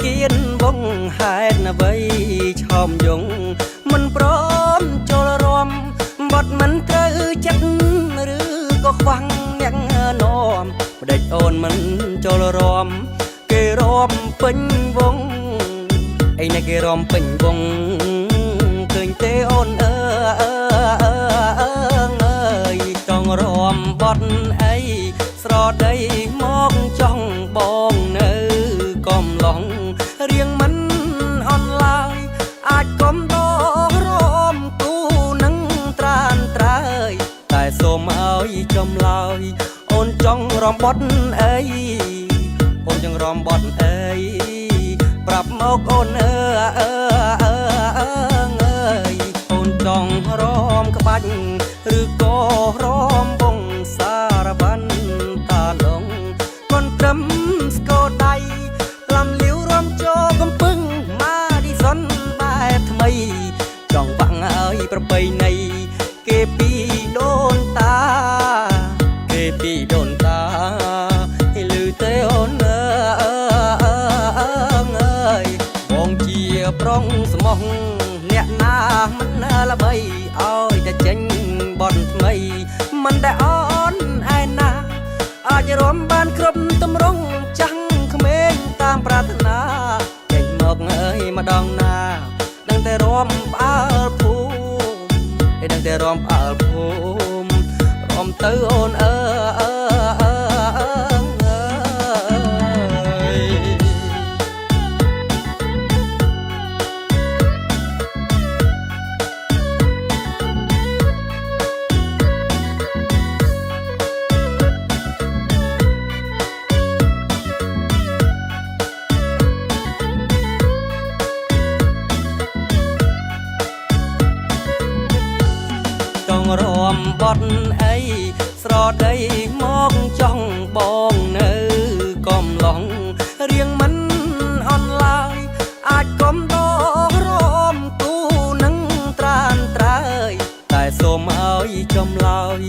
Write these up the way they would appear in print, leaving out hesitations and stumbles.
ៀនវងហេតុអ្វីឆោមយងមិនព្រមចូលរួមបត់មិនត្រូវចិត្តឬក៏ខ្វាំងអ្នកនាំប្តេចអូនមិនចូលរួមគេរួមពេញវងអីណែគេរួមពេញវងឃើញទេអូនអើយចង់រួមបត់អីស្រដីមកចង់បងនៅកំឡុងរៀងមិនអន់ឡើយអាចកុំដងរំគូនឹងត្រានត្រើយតែសូមឲ្យចំឡើយអូនចង់រំបត់អីអូនចង់រំបត់អីប្រាប់មកអូនអូនចង់រំក្បាច់ឬក៏រំបងសារវ៉ាន់តាឡងកូនត្រឹមស្គរដៃលំលាវរំចូលកំពឹងម៉ាឌីសុនបែបថ្មីចង់វាំងឲ្យប្របីនៃគេពីដូនតាគេពីដូនតាឲ្យលឺទេអូនបងជាប្រុងស្មោះអ្នកណាមិនល្បីឲ្យតែចេញបនថ្មីមិនដែលអនឯណាអាចរំបានគ្រប់តម្រង់ចាំងក្មេងតាមប្រាថ្នាចេញមកម្ដងណាដឹងតែរំផ្អើលភូមិដឹងតែរំផ្អើលភូមិរំទៅអូនរំបត់អីស្រដីមកចង់បងនៅកំឡុងរៀងមិនអន់ឡើយអាចកុំដងរំគូនឹងត្រានត្រើយតែសូមឲ្យចំឡើយ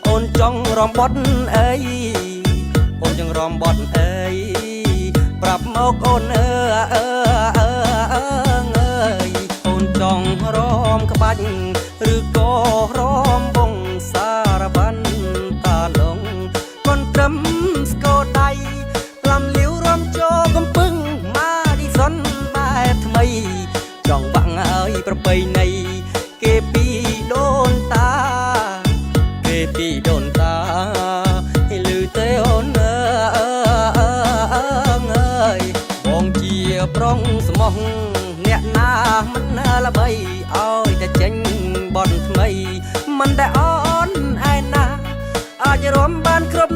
អូនចង់រំបត់អីអូនចង់រំបត់អីប្រាប់មកអូនអូនចង់រំក្បាច់ឬក៏រំបងសារវ៉ាន់តាឡងកូនត្រឹមស្គរដៃលំលាវរំចូលកំពឹងម៉ាឌីសុនបែបថ្មីចង់វាំងឲ្យប្របីនៃគេពីដូនតាគេពីដូនតាឲ្យលឺទេអូនបងជាប្រុងស្មោះអ្នកណាមិនល្បីឲ្យតែចេញបនថ្មីមិនដែលអនឯណាអាចរំបានគ្រប់